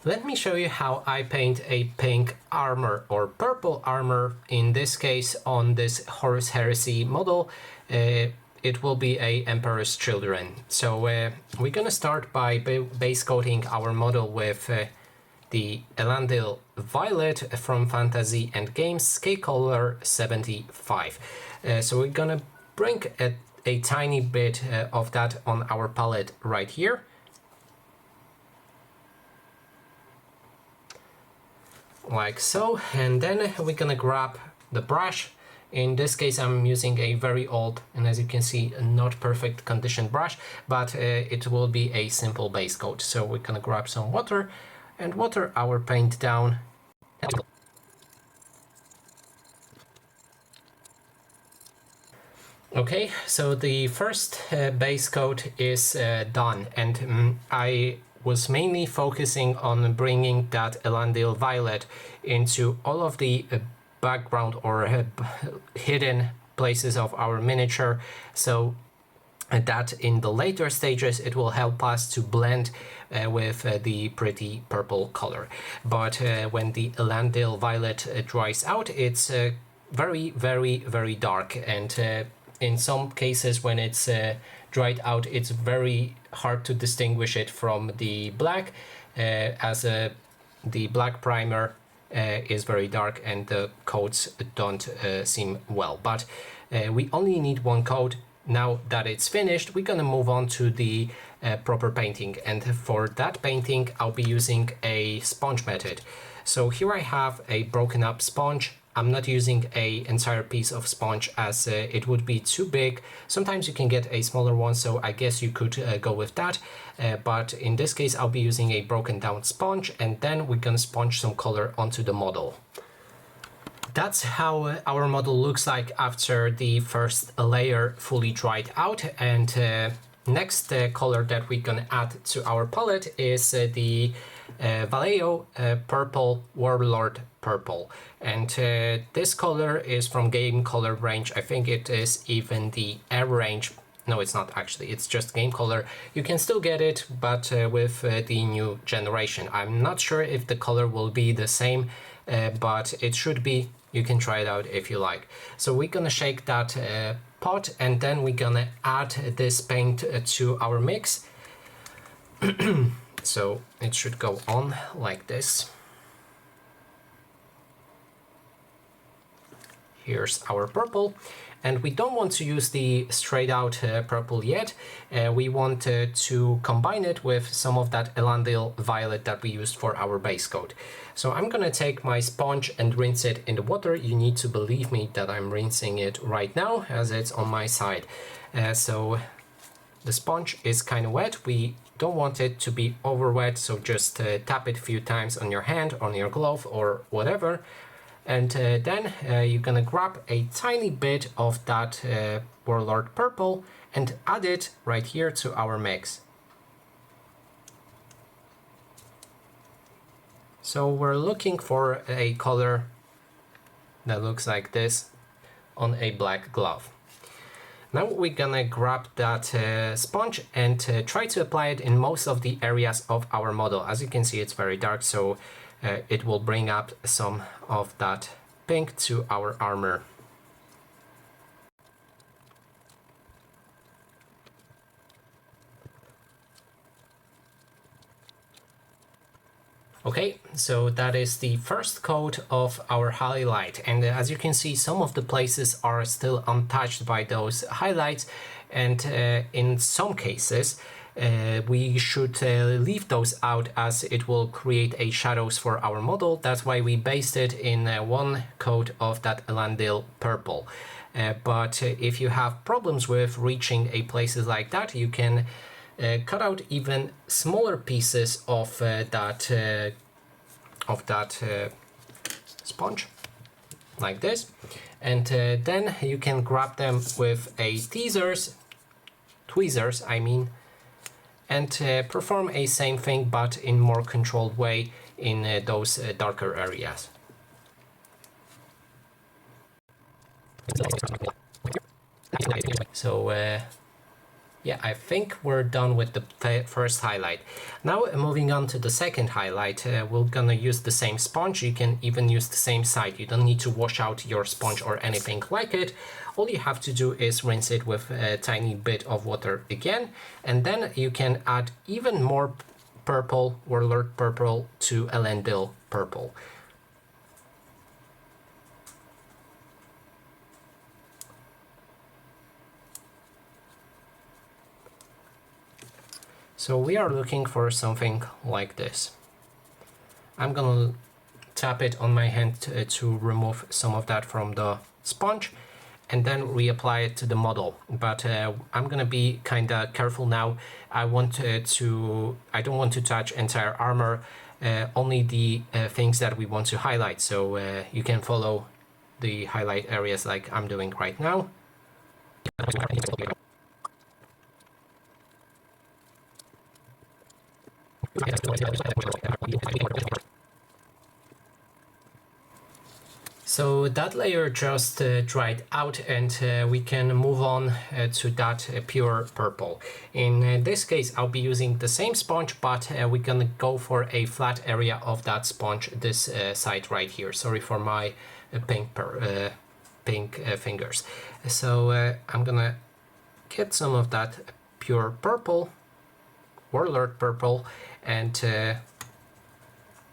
Let me show you how I paint a pink armor or purple armor, in this case on this Horus Heresy model. It will be a Emperor's Children. So we're gonna start by base coating our model with the Elandil Violet from Fantasy and Games, scale color 75. So we're gonna bring a tiny bit of that on our palette right here. Like so, and then we're gonna grab the brush. In this case I'm using a very old, and as you can see, not perfect condition brush, but it will be a simple base coat. So we're gonna grab some water and water our paint down. Okay, so the first base coat is done, and I was mainly focusing on bringing that Elandil Violet into all of the background or hidden places of our miniature, so that in the later stages it will help us to blend with the pretty purple color. But when the Elandil Violet dries out, it's very dark, and in some cases when it's dried out, it's very hard to distinguish it from the black, as the black primer is very dark and the coats don't seem well. But we only need one coat. Now that it's finished, we're gonna move on to the proper painting, and for that painting I'll be using a sponge method. So here I have a broken up sponge. I'm not using an entire piece of sponge as it would be too big. Sometimes you can get a smaller one, so I guess you could go with that. But in this case, I'll be using a broken down sponge, and then we're gonna sponge some color onto the model. That's how our model looks like after the first layer fully dried out. And next color that we're gonna add to our palette is the Vallejo Purple Warlord Purple, and this color is from Game Color range. I think it is even the air range. No, it's not actually, it's just Game Color. You can still get it, but with the new generation. I'm not sure if the color will be the same, but it should be. You can try it out if you like. So we're gonna shake that pot, and then we're gonna add this paint to our mix. So it should go on like this. Here's our purple, and we don't want to use the straight out purple yet. We want to combine it with some of that Elandil Violet that we used for our base coat. So I'm gonna take my sponge and rinse it in the water. You need to believe me that I'm rinsing it right now as it's on my side. So the sponge is kind of wet. We don't want it to be over wet, so just tap it a few times on your hand, on your glove or whatever. And then you're gonna grab a tiny bit of that Warlord Purple and add it right here to our mix. So we're looking for a color that looks like this on a black glove. Now we're gonna grab that sponge and try to apply it in most of the areas of our model. As you can see, it's very dark, so it will bring up some of that pink to our armor. Okay, so that is the first coat of our highlight, and as you can see, some of the places are still untouched by those highlights, and in some cases we should leave those out as it will create a shadows for our model. That's why we based it in one coat of that Elandil Purple. But if you have problems with reaching a places like that, you can cut out even smaller pieces of that sponge like this, and then you can grab them with a tweezers I mean, and perform a same thing but in more controlled way in those darker areas. So Yeah, I think we're done with the first highlight. Now moving on to the second highlight, we're gonna use the same sponge. You can even use the same side. You don't need to wash out your sponge or anything like it. All you have to do is rinse it with a tiny bit of water again, and then you can add even more purple, warlord purple, to Elendil purple. So we are looking for something like this. I'm gonna tap it on my hand to remove some of that from the sponge and then reapply it to the model. But I'm gonna be kinda careful now. I don't want to touch entire armor, only the things that we want to highlight. So you can follow the highlight areas like I'm doing right now. So that layer just dried out, and we can move on to that pure purple. In this case, I'll be using the same sponge, but we're gonna go for a flat area of that sponge, this side right here. Sorry for my pink fingers. So I'm gonna get some of that pure purple, warlord purple, and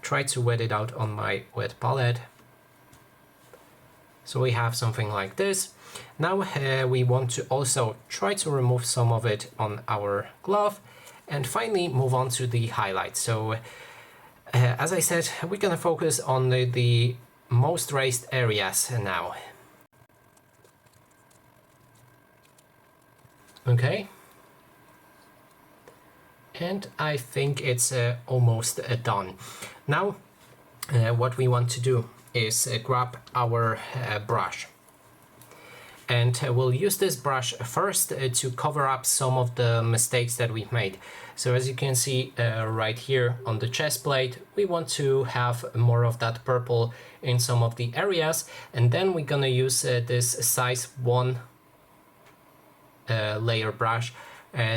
try to wet it out on my wet palette. So we have something like this. Now we want to also try to remove some of it on our glove, and finally move on to the highlights. So as I said, we're gonna focus on the most raised areas now. Okay. And I think it's almost done. Now what we want to do is grab our brush, and we'll use this brush first to cover up some of the mistakes that we've made. So as you can see right here on the chest plate, we want to have more of that purple in some of the areas, and then we're gonna use this size 1 layer brush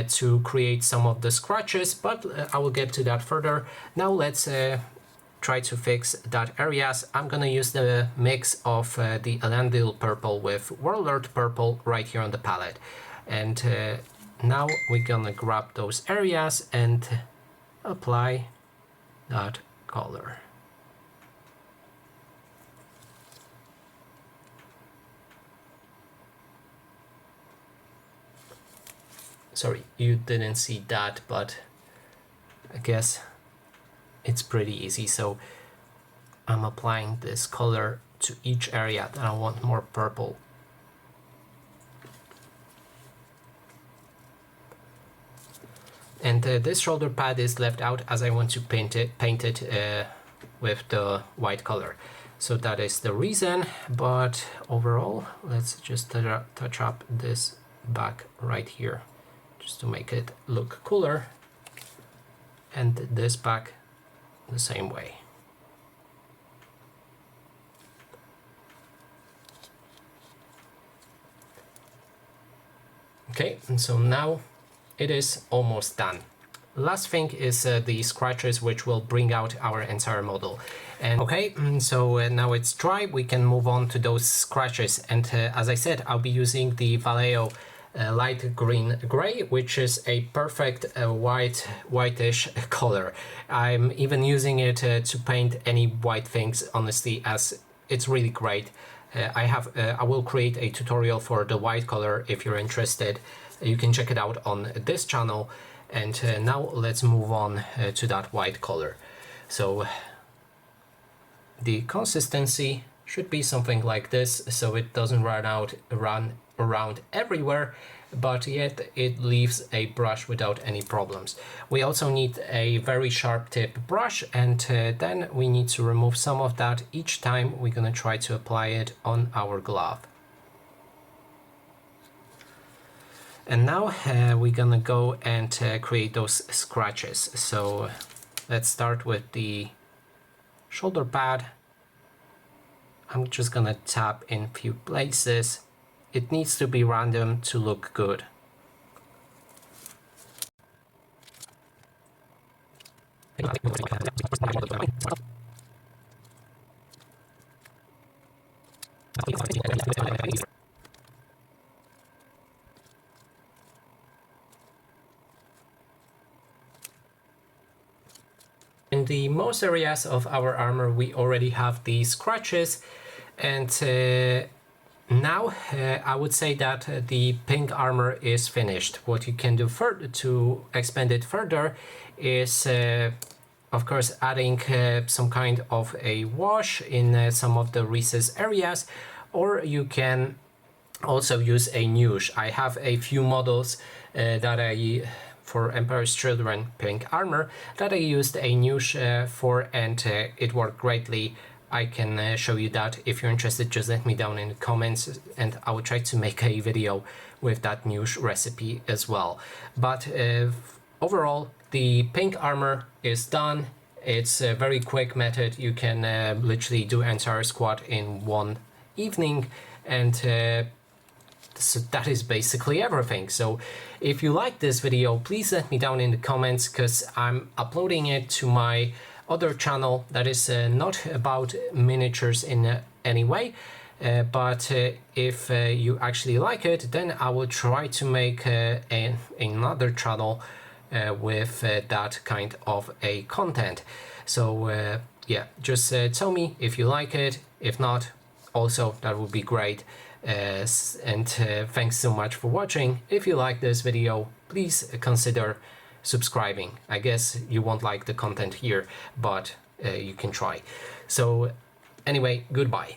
to create some of the scratches, but I will get to that further. Now let's try to fix that areas. I'm gonna use the mix of the Elendil purple with warlord purple right here on the palette, and now we're gonna grab those areas and apply that color. Sorry, you didn't see that, but I guess it's pretty easy. So I'm applying this color to each area that I want more purple. And this shoulder pad is left out as I want to paint it with the white color. So that is the reason, but overall, let's just touch up this back right here, just to make it look cooler, and this back the same way. Okay, and so now it is almost done. Last thing is the scratches, which will bring out our entire model. And okay, so now it's dry, we can move on to those scratches. And as I said, I'll be using the Vallejo light green gray, which is a perfect whitish color. I'm even using it to paint any white things, honestly, as it's really great. I will create a tutorial for the white color if you're interested. You can check it out on this channel. And now let's move on to that white color. So the consistency should be something like this, so it doesn't run around everywhere, but yet it leaves a brush without any problems. We also need a very sharp tip brush, and then we need to remove some of that each time we're gonna try to apply it on our glove. And now we're gonna go and create those scratches. So let's start with the shoulder pad. I'm just gonna tap in a few places. It needs to be random to look good. In the most areas of our armor we already have the scratches, and now I would say that the pink armor is finished. What you can do further to expand it further is of course adding some kind of a wash in some of the recess areas, or you can also use a nuge. I have a few models that I for Emperor's Children pink armor that I used a nuge for, and it worked greatly. I can show you that. If you're interested, just let me down in the comments and I will try to make a video with that nuge recipe as well. But overall, the pink armor is done. It's a very quick method. You can literally do entire squad in one evening, and so that is basically everything. So if you like this video, please let me down in the comments, because I'm uploading it to my other channel that is not about miniatures in any way, but if you actually like it, then I will try to make another channel with that kind of a content. So yeah, just tell me if you like it. If not, also that would be great. And thanks so much for watching. If you like this video, please consider subscribing. I guess you won't like the content here, but you can try. So anyway, goodbye.